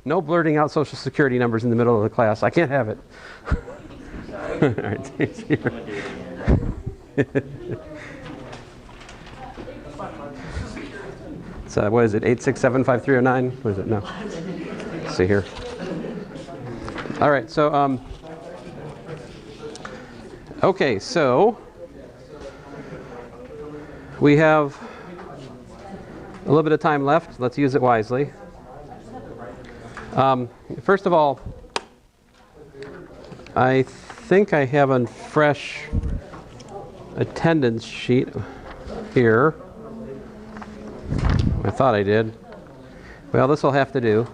No blurting out social security numbers in the middle of the class. I can't have it. All right. So what is it, 8675309? What is it? No. Let's see here. All right, so, okay, so we have a little bit of time left. Let's use it wisely. First of all, I think I have a fresh attendance sheet here. I thought I did. Well, this will have to do.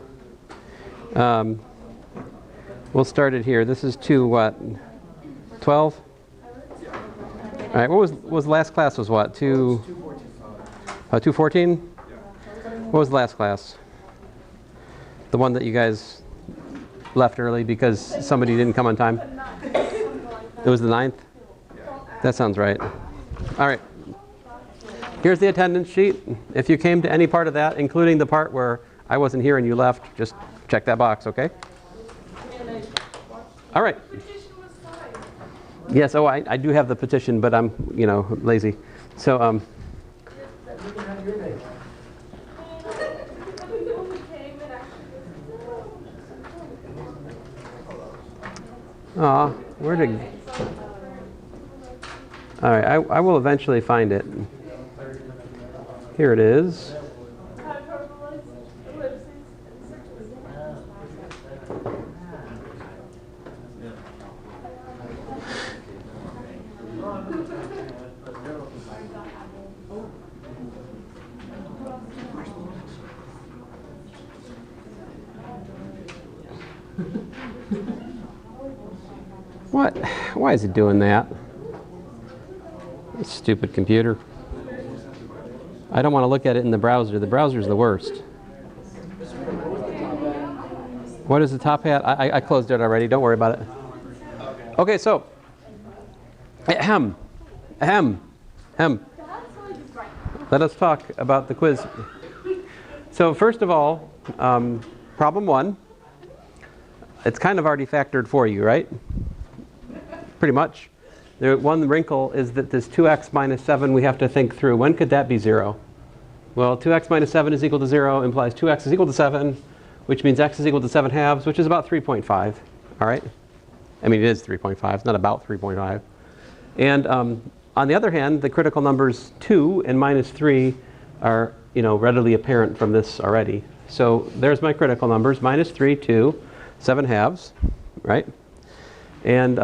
We'll start it here. This is to what? 12? All right. What was last class? Was what? 214? What was the last class? The one that you guys left early because somebody didn't come on time? It was the 9th? That sounds right. All right. Here's the attendance sheet. If you came to any part of that, including the part where I wasn't here and you left, just check that box, okay? All right. Yes, oh, I do have the petition, but I'm, lazy. So, where did... All right, I will eventually find it. Here it is. What? Why is it doing that? This stupid computer. I don't want to look at it in the browser. The browser's the worst. What is the top hat? I closed it already. Don't worry about it. Okay, so. Ahem. Let us talk about the quiz. So first of all, problem 1. It's kind of already factored for you, right? Pretty much. The one wrinkle is that this 2x minus 7 we have to think through. When could that be 0? Well, 2x minus 7 is equal to 0 implies 2x is equal to 7, which means x is equal to 7 halves, which is about 3.5. All right? I mean, it is 3.5. It's not about 3.5. And on the other hand, the critical numbers 2 and minus 3 are, readily apparent from this already. So there's my critical numbers, minus 3, 2, 7 halves, right? And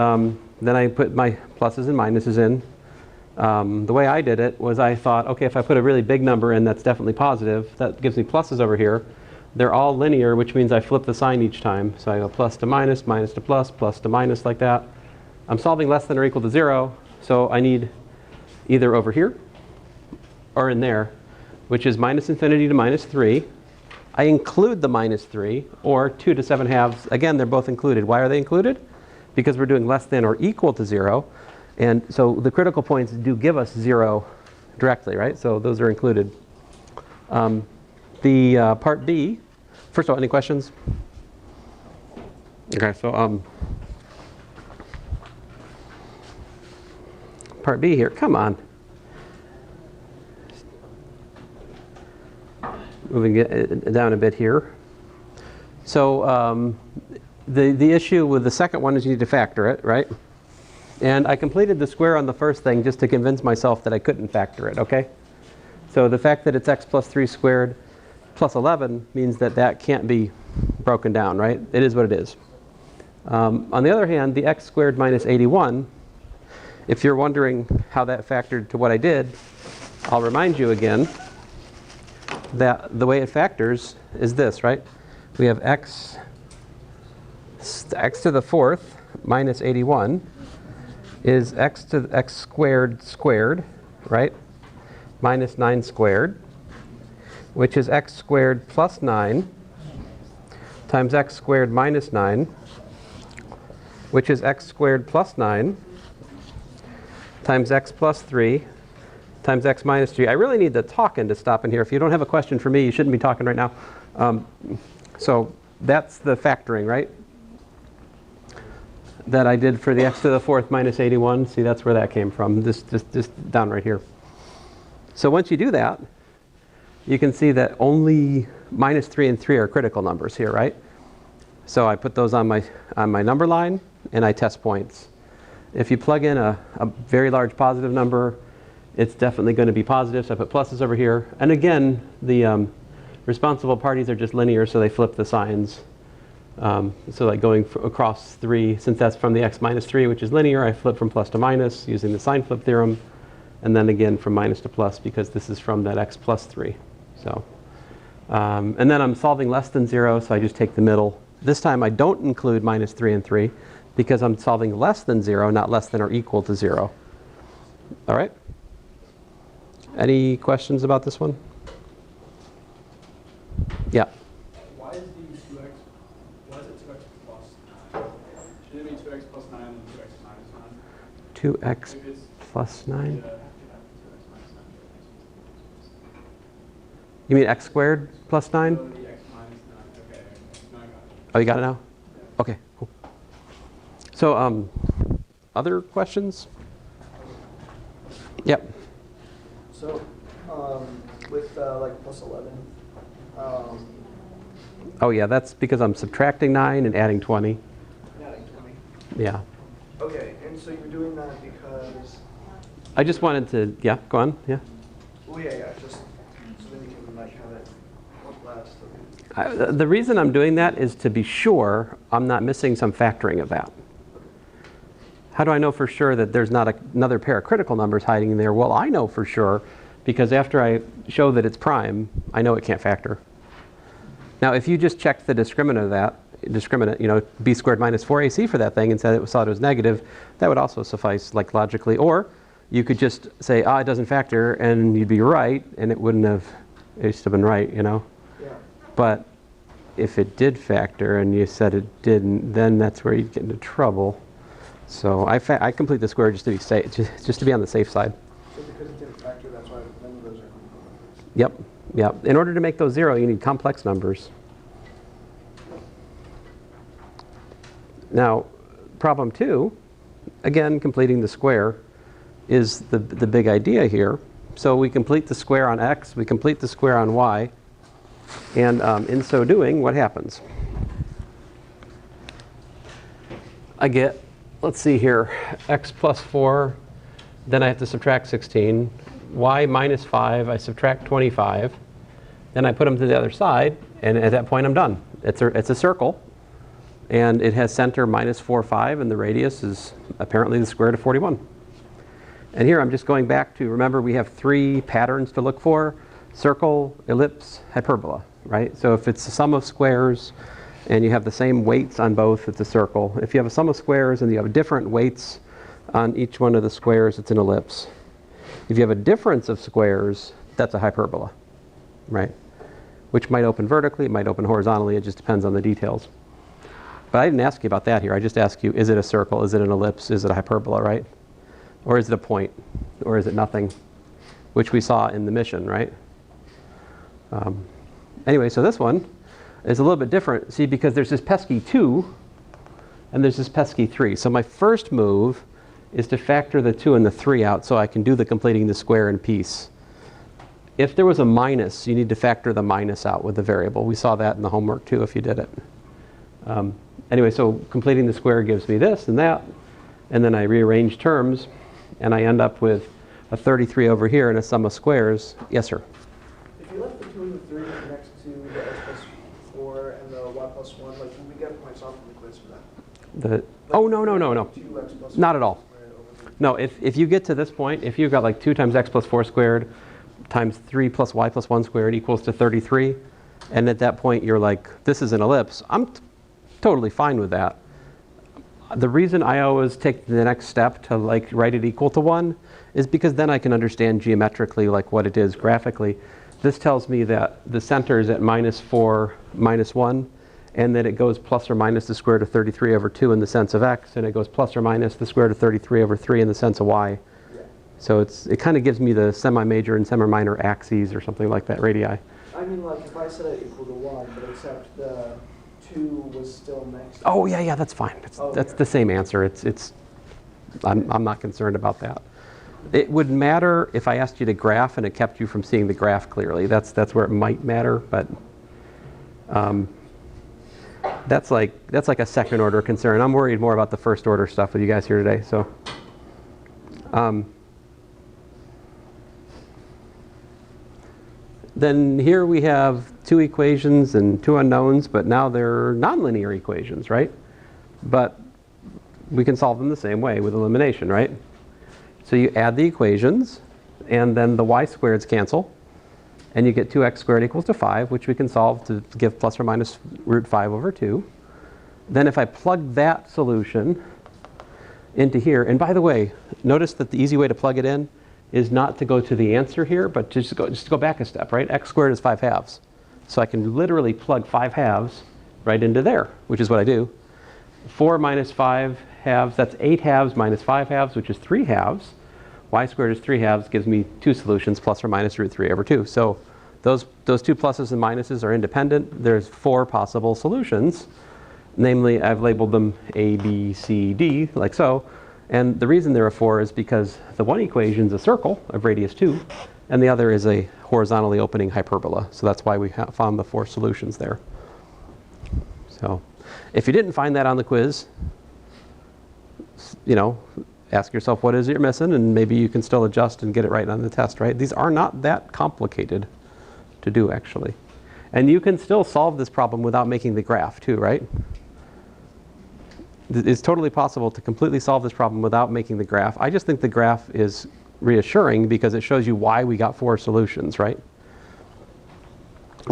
then I put my pluses and minuses in. The way I did it was I thought, okay, if I put a really big number in that's definitely positive, that gives me pluses over here. They're all linear, which means I flip the sign each time. So I go plus to minus, minus to plus to minus, like that. I'm solving less than or equal to 0, so I need either over here or in there, which is minus infinity to minus 3. I include the minus 3, or 2 to 7 halves. Again, they're both included. Why are they included? Because we're doing less than or equal to 0. And so the critical points do give us 0 directly, right? So those are included. The part B, first of all, any questions? Okay, so part B here, come on. Moving it down a bit here. So the issue with the second one is you need to factor it, right? And I completed the square on the first thing just to convince myself that I couldn't factor it, okay? So the fact that it's x plus 3 squared plus 11 means that that can't be broken down, right? It is what it is. On the other hand, the x squared minus 81, if you're wondering how that factored to what I did, I'll remind you again that the way it factors is this, right? We have x to the 4th minus 81 is x to the x squared squared, right? Minus 9 squared, which is x squared plus 9 times x squared minus 9, which is x squared plus 9 times x plus 3 times x minus 3. I really need the talking to stop in here. If you don't have a question for me, you shouldn't be talking right now. So that's the factoring, right? That I did for the x to the 4th minus 81. See, that's where that came from, this down right here. So once you do that, you can see that only minus 3 and 3 are critical numbers here, right? So I put those on my number line, and I test points. If you plug in a very large positive number, it's definitely going to be positive, so I put pluses over here. And again, the responsible parties are just linear, so they flip the signs. So like going across 3, since that's from the x minus 3, which is linear, I flip from plus to minus using the sign flip theorem. And then again from minus to plus, because this is from that x plus 3. So, and then I'm solving less than 0, so I just take the middle. This time I don't include minus 3 and 3, because I'm solving less than 0, not less than or equal to 0. All right? Any questions about this one? Yeah. Why is the 2x, why is it 2x plus 9? Shouldn't it be 2x plus 9 and 2x minus 9? 2x plus 9? You mean x squared plus 9? No, the x minus 9. Okay. No, I got it. Oh, you got it now? Yeah. Okay, cool. So, other questions? Yep. So, with like plus 11, Oh yeah, that's because I'm subtracting 9 and adding 20. adding 20. Yeah. Okay, and so you're doing that because, I just wanted to, yeah, go on, yeah. well, yeah, just so then you can like have it last. The reason I'm doing that is to be sure I'm not missing some factoring of that. How do I know for sure that there's not another pair of critical numbers hiding in there? Well, I know for sure because after I show that it's prime, I know it can't factor. Now, if you just checked the discriminant of that, you know, b squared minus 4ac for that thing and saw it was negative, that would also suffice, like logically. Or you could just say, it doesn't factor, and you'd be right, and it wouldn't have, it should have been right, you know? Yeah. But if it did factor and you said it didn't, then that's where you'd get into trouble. So I complete the square just to be safe, just to be on the safe side. So because it didn't factor, that's why none of those are critical numbers. Yep, yep. In order to make those 0, you need complex numbers. Now, problem 2, again, completing the square is the big idea here. So we complete the square on x, we complete the square on y, and in so doing, what happens? I get, let's see here, x plus 4, then I have to subtract 16, y minus 5, I subtract 25, then I put them to the other side, and at that point I'm done. It's a circle, and it has center minus 4, 5, and the radius is apparently the square root of 41. And here I'm just going back to, remember we have 3 patterns to look for: circle, ellipse, hyperbola, right? So if it's a sum of squares and you have the same weights on both, it's a circle. If you have a sum of squares and you have different weights on each one of the squares, it's an ellipse. If you have a difference of squares, that's a hyperbola, right? Which might open vertically, it might open horizontally, it just depends on the details. But I didn't ask you about that here. I just asked you, is it a circle, is it an ellipse, is it a hyperbola, right? Or is it a point, or is it nothing? Which we saw in the mission, right? Anyway, so this one is a little bit different. See, because there's this pesky 2, and there's this pesky 3. So my first move is to factor the 2 and the 3 out so I can do the completing the square in piece. If there was a minus, you need to factor the minus out with the variable. We saw that in the homework too if you did it. Anyway, so completing the square gives me this and that, and then I rearrange terms, and I end up with a 33 over here and a sum of squares. Yes, sir? If you left the 2 and the 3 next to the x plus 4 and the y plus 1, like, would we get points off from the quiz for that? Oh, no. 2x plus Not at all. squared over 3. No, if you get to this point, if you've got like 2 times x plus 4 squared times 3 plus y plus 1 squared equals to 33, and at that point you're like, this is an ellipse, I'm totally fine with that. The reason I always take the next step to like write it equal to 1 is because then I can understand geometrically like what it is graphically. This tells me that the center is at minus 4, minus 1, and that it goes plus or minus the square root of 33 over 2 in the sense of x, and it goes plus or minus the square root of 33 over 3 in the sense of y. Yeah. So it kind of gives me the semi-major and semi-minor axes or something like that, radii. I mean, like, if I set it equal to 1, but except the 2 was still next to Oh, yeah, that's fine. That's the same answer. I'm not concerned about that. It would matter if I asked you to graph and it kept you from seeing the graph clearly. That's where it might matter, but that's like a second order concern. I'm worried more about the first order stuff with you guys here today. So, then here we have 2 equations and 2 unknowns, but now they're nonlinear equations, right? But we can solve them the same way with elimination, right? So you add the equations, and then the y squareds cancel, and you get 2x squared equals to 5, which we can solve to give plus or minus root 5 over 2. Then if I plug that solution into here, and by the way, notice that the easy way to plug it in is not to go to the answer here, but just to go back a step, right? X squared is 5 halves. So I can literally plug 5 halves right into there, which is what I do. 4 minus 5 halves, that's 8 halves minus 5 halves, which is 3 halves. Y squared is 3 halves, gives me 2 solutions, plus or minus root 3 over 2. So those 2 pluses and minuses are independent. There's 4 possible solutions. Namely, I've labeled them A, B, C, D, like so. And the reason there are 4 is because the one equation is a circle of radius 2, and the other is a horizontally opening hyperbola. So that's why we found the 4 solutions there. So if you didn't find that on the quiz, ask yourself what is it you're missing, and maybe you can still adjust and get it right on the test, right? These are not that complicated to do, actually. And you can still solve this problem without making the graph, too, right? It's totally possible to completely solve this problem without making the graph. I just think the graph is reassuring because it shows you why we got 4 solutions, right?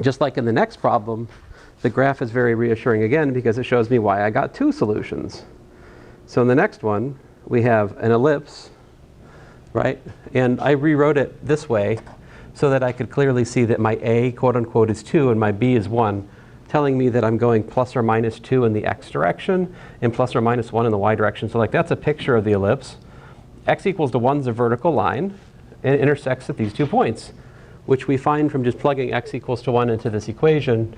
Just like in the next problem, the graph is very reassuring again because it shows me why I got 2 solutions. So in the next one, we have an ellipse, right? And I rewrote it this way so that I could clearly see that my A, quote unquote, is 2 and my B is 1, telling me that I'm going plus or minus 2 in the x direction and plus or minus 1 in the y direction. So like that's a picture of the ellipse. X equals to 1 is a vertical line and it intersects at these 2 points, which we find from just plugging x equals to 1 into this equation,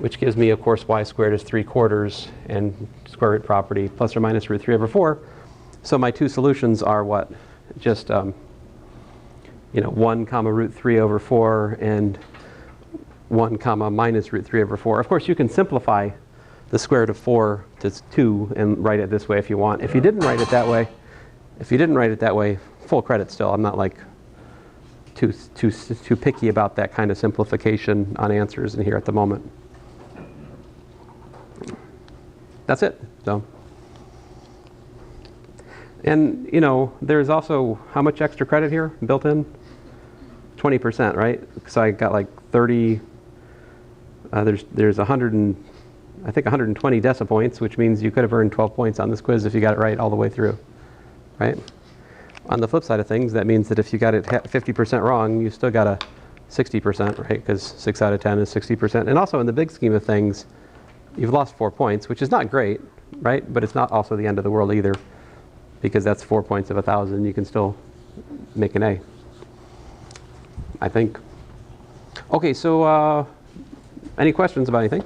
which gives me, of course, y squared is 3/4 and square root property plus or minus root 3 over 4. So my 2 solutions are what? Just 1 comma root 3 over 4 and 1 comma minus root 3 over 4. Of course, you can simplify the square root of 4 to 2 and write it this way if you want. If you didn't write it that way, full credit still. I'm not like too picky about that kind of simplification on answers in here at the moment. That's it. So. And there's also how much extra credit here built in? 20%, right? So I got like 30. There's 120 decipoints, which means you could have earned 12 points on this quiz if you got it right all the way through, right? On the flip side of things, that means that if you got it 50% wrong, you still got a 60%, right? Because 6 out of 10 is 60%. And also in the big scheme of things, you've lost 4 points, which is not great, right? But it's not also the end of the world either, because that's 4 points of 1,000. You can still make an A, I think. Okay, so any questions about anything?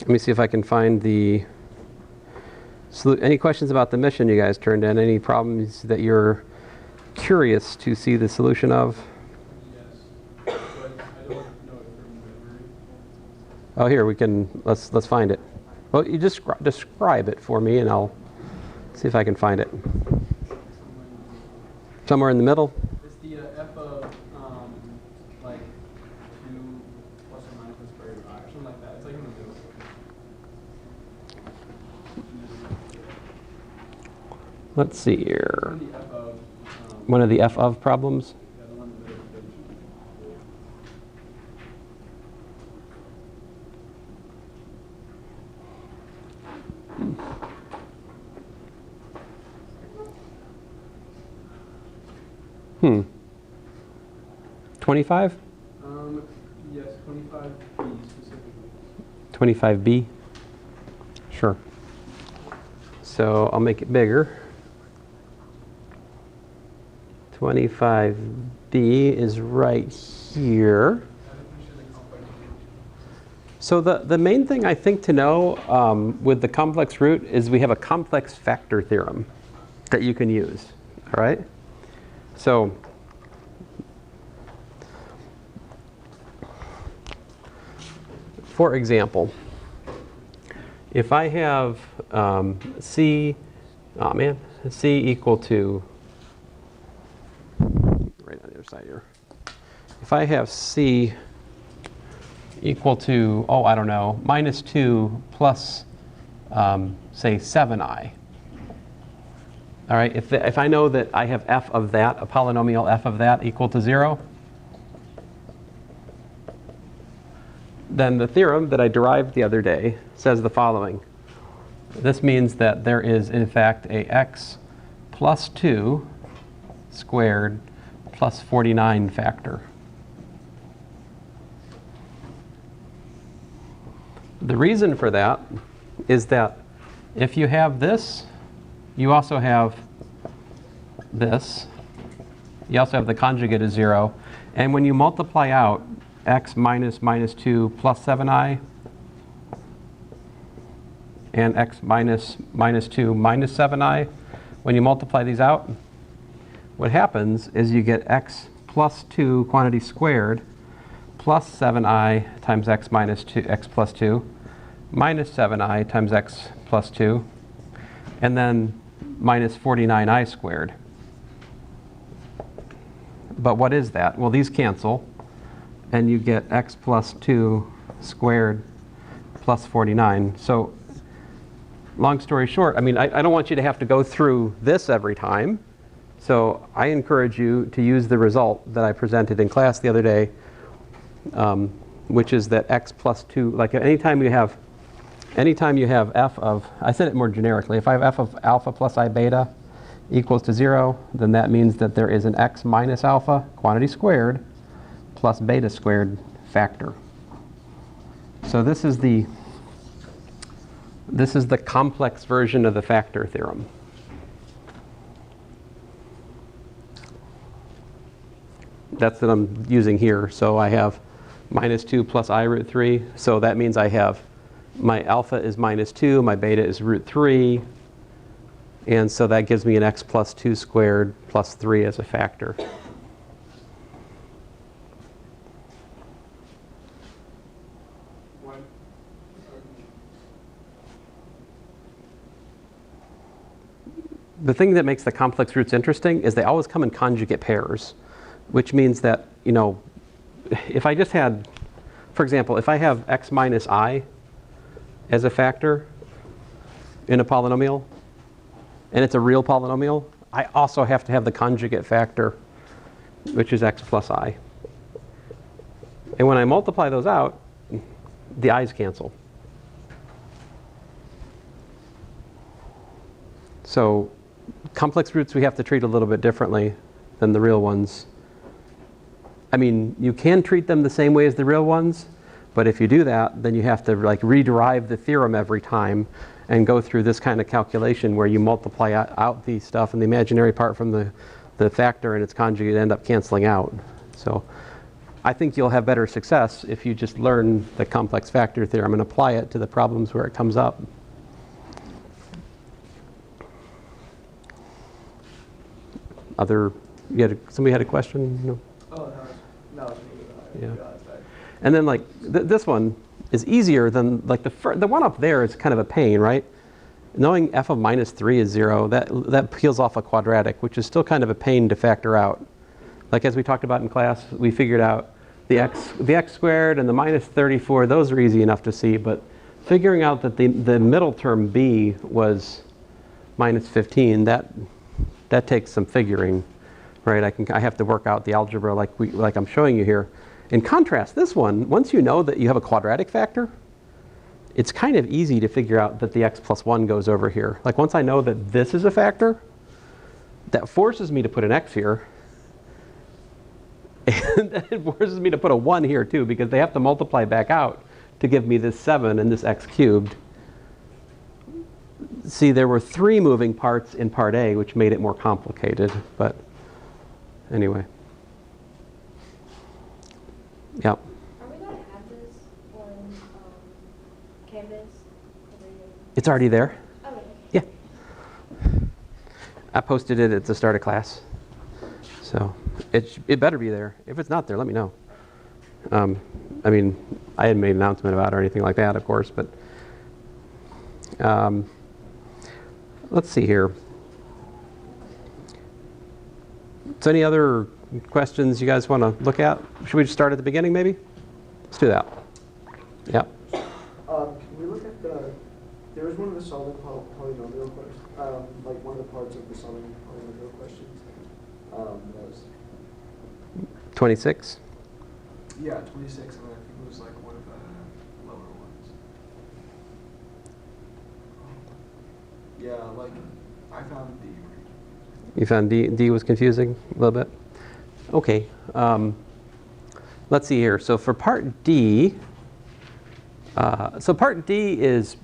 Let me see if I can find any questions about the mission you guys turned in? Any problems that you're curious to see the solution of? Yes, but I don't know it from memory. Oh, here let's find it. Well, you just describe it for me, and I'll see if I can find it. Somewhere in the middle. It's the f of like 2 plus or minus the square root of I, or something like that. It's like in the middle. Let's see here. The f of, One of the f of problems. yeah, the one in the middle. Hmm. 25? Yes, 25B specifically. 25b? Sure. So I'll make it bigger. 25b is right here. So the main thing I think to know with the complex root is we have a complex factor theorem that you can use, all right? So for example, if I have C equal to, right on the other side here. If I have C equal to, oh, I don't know, minus 2 plus, say, 7i. All right, if I know that I have f of that, a polynomial f of that equal to 0, then the theorem that I derived the other day says the following. This means that there is, in fact, a x plus 2 squared plus 49 factor. The reason for that is that if you have this, you also have this. You also have the conjugate of 0. And when you multiply out x minus minus 2 plus 7i and x minus minus 2 minus 7i, when you multiply these out, what happens is you get x plus 2 quantity squared plus 7i times x minus 2, x plus 2, minus 7i times x plus 2, and then minus 49i squared. But what is that? Well, these cancel, and you get x plus 2 squared plus 49. So long story short, I mean, I don't want you to have to go through this every time. So I encourage you to use the result that I presented in class the other day, which is that x plus 2, like anytime you have f of, I said it more generically, if I have f of alpha plus I beta equals to 0, then that means that there is an x minus alpha, quantity squared, plus beta squared factor. So this is the complex version of the factor theorem. That's what I'm using here. So I have minus 2 plus I root 3. So that means I have my alpha is minus 2, my beta is root 3. And so that gives me an x plus 2 squared plus 3 as a factor. The thing that makes the complex roots interesting is they always come in conjugate pairs, which means that, you know, if I just had, for example, if I have x minus I as a factor in a polynomial, and it's a real polynomial, I also have to have the conjugate factor, which is x plus I. And when I multiply those out, the i's cancel. So complex roots we have to treat a little bit differently than the real ones. I mean, you can treat them the same way as the real ones, but if you do that, then you have to like rederive the theorem every time and go through this kind of calculation where you multiply out the stuff and the imaginary part from the factor and its conjugate end up canceling out. So I think you'll have better success if you just learn the complex factor theorem and apply it to the problems where it comes up. Somebody had a question? No? Oh, no, it's me. Yeah. And then like this one is easier than like the one up there is kind of a pain, right? Knowing f of minus 3 is 0, that peels off a quadratic, which is still kind of a pain to factor out. Like as we talked about in class, we figured out the x squared and the minus 34, those are easy enough to see, but figuring out that the middle term b was minus 15, that takes some figuring, right? I have to work out the algebra like I'm showing you here. In contrast, this one, once you know that you have a quadratic factor, it's kind of easy to figure out that the x plus 1 goes over here. Like once I know that this is a factor, that forces me to put an x here. And it forces me to put a 1 here too, because they have to multiply back out to give me this 7 and this x cubed. see, there were 3 moving parts in part A, which made it more complicated, but anyway. Yep. Are we going to have this on Canvas? It's already there. Oh, Yeah. I posted it at the start of class. So it better be there. If it's not there, let me know. I mean, I hadn't made an announcement about it or anything like that, of course, but let's see here. So any other questions you guys want to look at? Should we just start at the beginning, maybe? Let's do that. Yeah. Can we look at there was one of the solving polynomial questions, like one of the parts of the solving polynomial questions. Was 26. Yeah, 26, and I think it was like one of the lower ones. Yeah, like I found D. You found D was confusing a little bit? Okay. Let's see here. So for part D, part D is,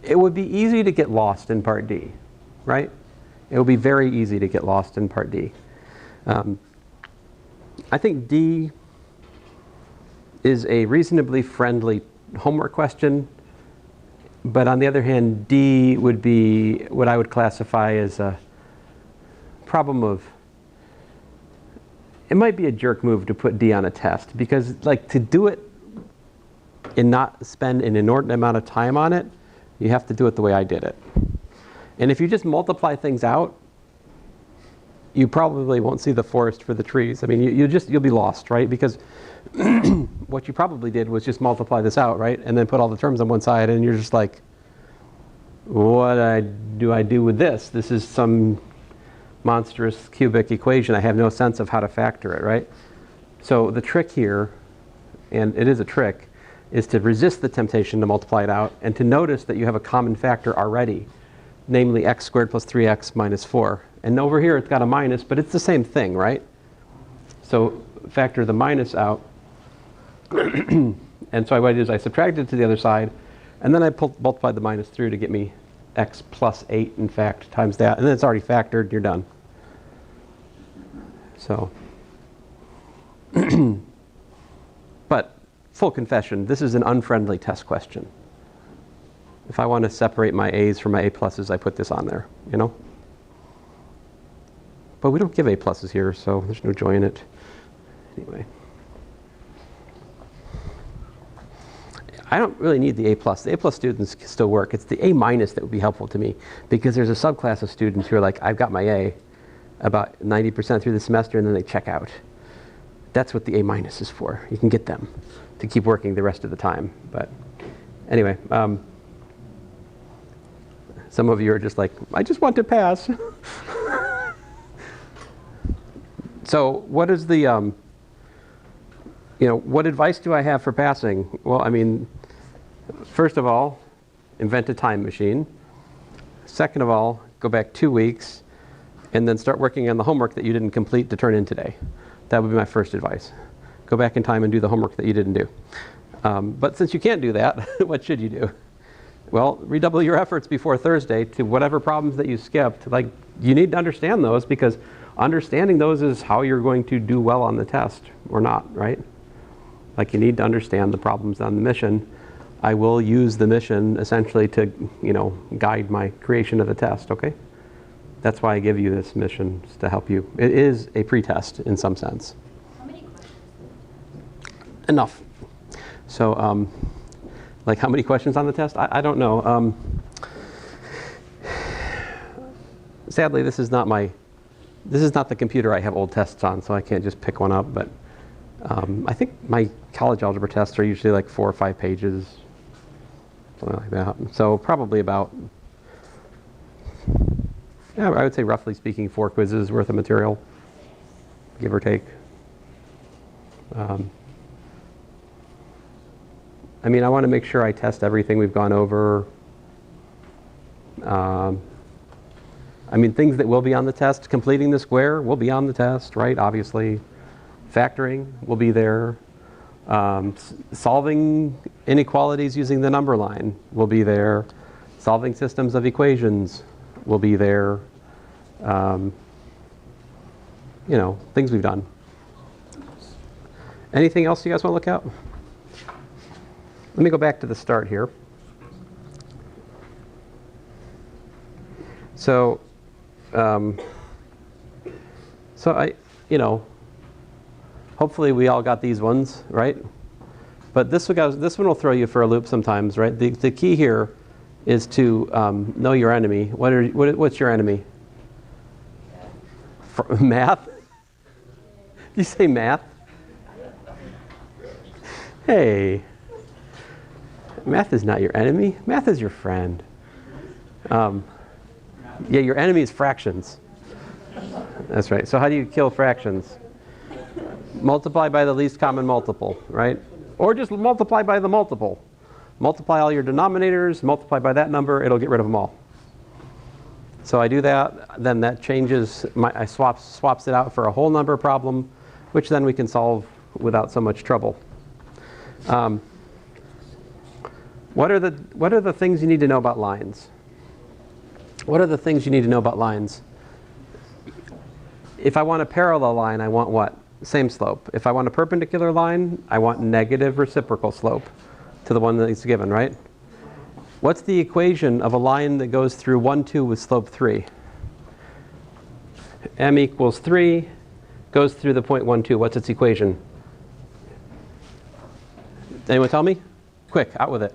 it would be easy to get lost in part D, right? It would be very easy to get lost in part D. I think D is a reasonably friendly homework question, but on the other hand, D would be what I would classify as a problem of, it might be a jerk move to put D on a test, because like to do it and not spend an inordinate amount of time on it, you have to do it the way I did it. And if you just multiply things out, you probably won't see the forest for the trees. I mean, you'll be lost, right? Because what you probably did was just multiply this out, right? And then put all the terms on one side, and you're just like, what do I do with this? This is some monstrous cubic equation. I have no sense of how to factor it, right? So the trick here, and it is a trick, is to resist the temptation to multiply it out and to notice that you have a common factor already, namely x squared plus 3x minus 4. And over here it's got a minus, but it's the same thing, right? So factor the minus out. And so what I did is I subtracted it to the other side, and then I multiplied the minus through to get me x plus 8, in fact, times that. And then it's already factored, you're done. So, but full confession, this is an unfriendly test question. If I want to separate my A's from my A pluses, I put this on there, you know? But we don't give A pluses here, so there's no joy in it. Anyway. I don't really need the A plus. The A plus students can still work. It's the A minus that would be helpful to me, because there's a subclass of students who are like, I've got my A about 90% through the semester, and then they check out. That's what the A minus is for. You can get them to keep working the rest of the time. But anyway, some of you are just like, I just want to pass. So what is the, what advice do I have for passing? Well, I mean, first of all, invent a time machine. Second of all, go back 2 weeks and then start working on the homework that you didn't complete to turn in today. That would be my first advice. Go back in time and do the homework that you didn't do. But since you can't do that, what should you do? Well, redouble your efforts before Thursday to whatever problems that you skipped. Like, you need to understand those, because understanding those is how you're going to do well on the test or not, right? Like, you need to understand the problems on the mission. I will use the mission essentially to, guide my creation of the test, okay? That's why I give you this mission, is to help you. It is a pretest in some sense. How many questions? Enough. So, like how many questions on the test? I don't know. Sadly, this is not the computer I have old tests on, so I can't just pick one up. But I think my college algebra tests are usually like 4 or 5 pages, something like that. So probably about, I would say roughly speaking, 4 quizzes worth of material, give or take. I mean, I want to make sure I test everything we've gone over. I mean, things that will be on the test, completing the square will be on the test, right? Obviously. Factoring will be there. Solving inequalities using the number line will be there. Solving systems of equations will be there. You know, things we've done. Anything else you guys want to look at? Let me go back to the start here. So, you know, hopefully we all got these ones, right? But this one will throw you for a loop sometimes, right? The key here is to know your enemy. What's your enemy? Math? Did you say math? Hey, math is not your enemy. Math is your friend. Yeah, your enemy is fractions. That's right. So how do you kill fractions? Multiply by the least common multiple, right? Or just multiply by the multiple. Multiply all your denominators, multiply by that number, it'll get rid of them all. So I do that, then that changes, I swaps it out for a whole number problem, which then we can solve without so much trouble. What are the things you need to know about lines? What are the things you need to know about lines? If I want a parallel line, I want what? Same slope. If I want a perpendicular line, I want negative reciprocal slope to the one that is given, right? What's the equation of a line that goes through 1, 2 with slope 3? M equals 3, goes through the point 1, 2. What's its equation? Anyone tell me? Quick, out with it.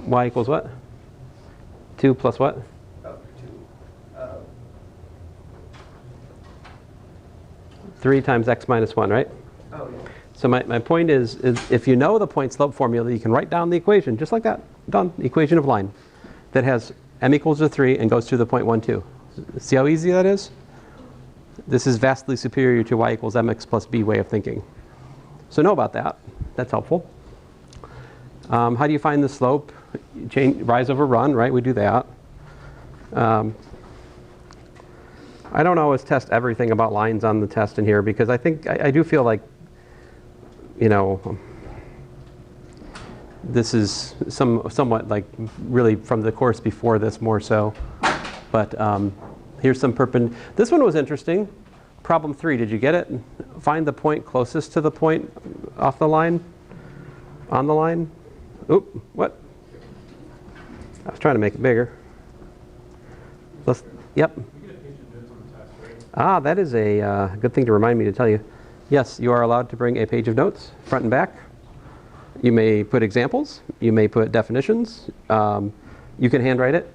Y equals what? 2 plus what? 3 times x minus 1, right? Oh, yeah. So my point is if you know the point slope formula, you can write down the equation just like that. Done. Equation of line that has m equals to 3 and goes through the point 1, 2. See how easy that is? This is vastly superior to y equals mx plus b way of thinking. So know about that. That's helpful. How do you find the slope? Rise over run, right? We do that. I don't always test everything about lines on the test in here because I think I do feel like, you know, this is somewhat like really from the course before this more so. But here's some This one was interesting. Problem 3, did you get it? Find the point closest to the point off the line, on the line. Oop, what? I was trying to make it bigger. Yep. Ah, that is a good thing to remind me to tell you. Yes, you are allowed to bring a page of notes, front and back. You may put examples. You may put definitions. You can handwrite it.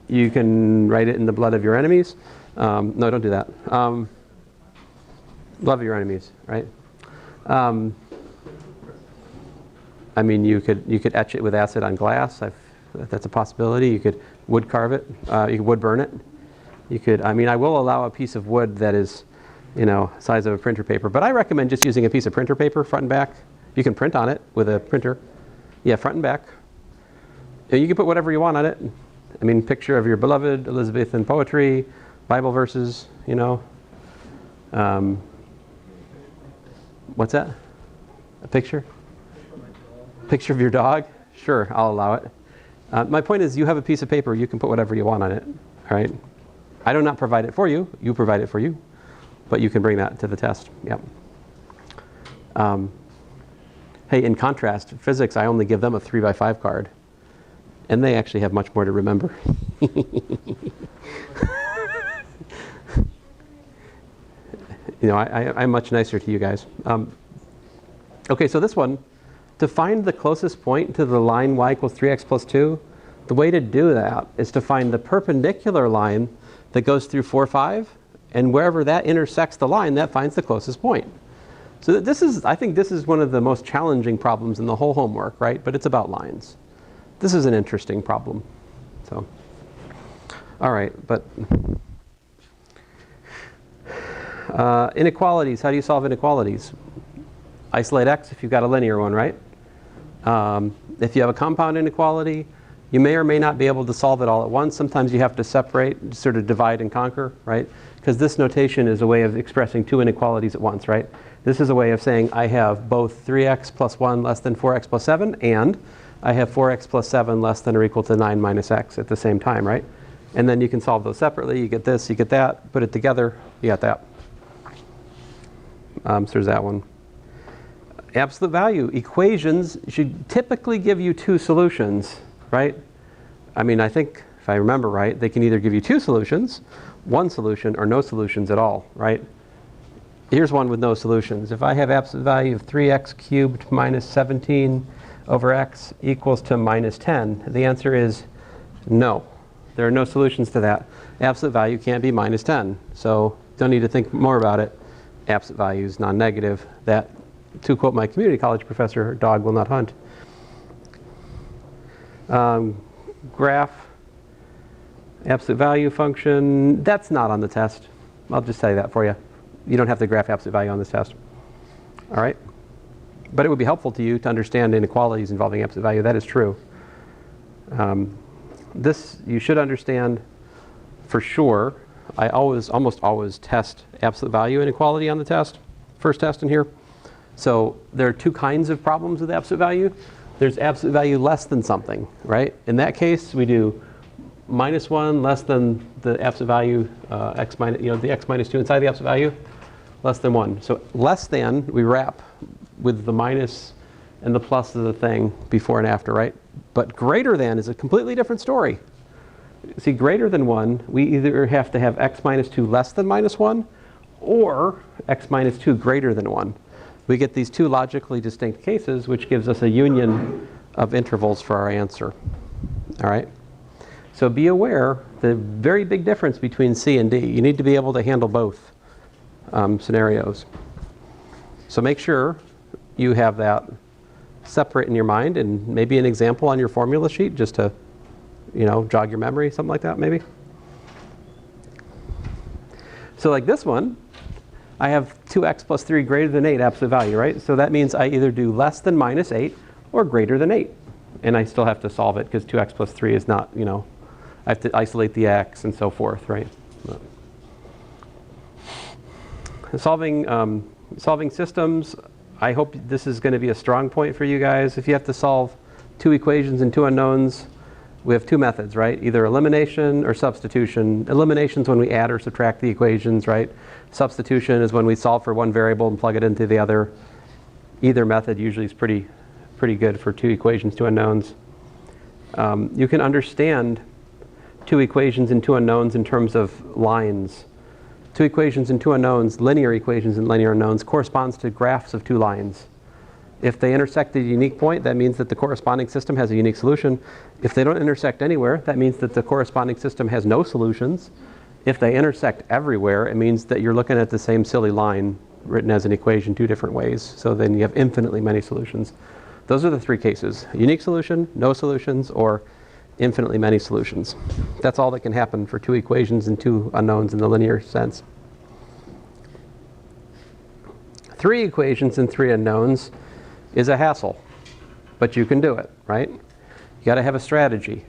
You can write it in the blood of your enemies. No, don't do that. Love your enemies, right? I mean, you could etch it with acid on glass. That's a possibility. You could wood carve it. You could wood burn it. You could. I mean, I will allow a piece of wood that is, you know, size of a printer paper. But I recommend just using a piece of printer paper, front and back. You can print on it with a printer. Yeah, front and back. And you can put whatever you want on it. I mean, picture of your beloved, Elizabethan poetry, Bible verses, you know. What's that? A picture? Picture of your dog? Sure, I'll allow it. My point is you have a piece of paper, you can put whatever you want on it, all right? I do not provide it for you, you provide it for you, but you can bring that to the test, yep. Hey, in contrast, physics, I only give them a 3x5 card, and they actually have much more to remember. You know, I'm much nicer to you guys. Okay, so this one, to find the closest point to the line y equals 3x plus 2, the way to do that is to find the perpendicular line that goes through 4, 5, and wherever that intersects the line, that finds the closest point. So this is, I think this is one of the most challenging problems in the whole homework, right? But it's about lines. This is an interesting problem. So, all right, but inequalities, how do you solve inequalities? Isolate x if you've got a linear one, right? If you have a compound inequality, You may or may not be able to solve it all at once. Sometimes you have to separate, sort of divide and conquer, right? Because this notation is a way of expressing two inequalities at once, right? This is a way of saying I have both 3x plus 1 less than 4x plus 7, and I have 4x plus 7 less than or equal to 9 minus x at the same time, right? And then you can solve those separately. You get this, you get that, put it together, you got that. So there's that one. Absolute value equations should typically give you two solutions, right? I mean, I think, if I remember right, they can either give you two solutions, one solution, or no solutions at all, right? Here's one with no solutions. If I have absolute value of 3x cubed minus 17 over x equals to minus 10, the answer is no. There are no solutions to that. Absolute value can't be minus 10, so don't need to think more about it. Absolute value is non-negative. That, to quote my community college professor, dog will not hunt. Graph, absolute value function, that's not on the test. I'll just tell you that for you. You don't have to graph absolute value on this test. All right? But it would be helpful to you to understand inequalities involving absolute value. That is true. This you should understand for sure. I almost always test absolute value inequality on the test, first test in here. So there are two kinds of problems with absolute value. There's absolute value less than something, right? In that case, we do minus 1 less than the absolute value, x minus, the x minus 2 inside the absolute value, less than 1. So less than, we wrap with the minus and the plus of the thing before and after, right? But greater than is a completely different story. See, greater than 1, we either have to have x minus 2 less than minus 1 or x minus 2 greater than 1. We get these two logically distinct cases, which gives us a union of intervals for our answer. All right? So be aware the very big difference between C and D. You need to be able to handle both scenarios. So make sure you have that separate in your mind, and maybe an example on your formula sheet just to, jog your memory, something like that maybe. So like this one, I have 2x plus 3 greater than 8 absolute value, right? So that means I either do less than minus 8 or greater than 8. And I still have to solve it because 2x plus 3 is not, I have to isolate the x and so forth, right? Solving systems, I hope this is going to be a strong point for you guys. If you have to solve two equations and two unknowns, we have two methods, right? Either elimination or substitution. Elimination is when we add or subtract the equations, right? Substitution is when we solve for one variable and plug it into the other. Either method usually is pretty good for two equations, two unknowns. You can understand two equations and two unknowns in terms of lines. Two equations and two unknowns, linear equations and linear unknowns, corresponds to graphs of two lines. If they intersect at a unique point, that means that the corresponding system has a unique solution. If they don't intersect anywhere, that means that the corresponding system has no solutions. If they intersect everywhere, it means that you're looking at the same silly line written as an equation two different ways. So then you have infinitely many solutions. Those are the three cases: unique solution, no solutions, or infinitely many solutions. That's all that can happen for two equations and two unknowns in the linear sense. Three equations and three unknowns is a hassle, but you can do it, right? You got to have a strategy.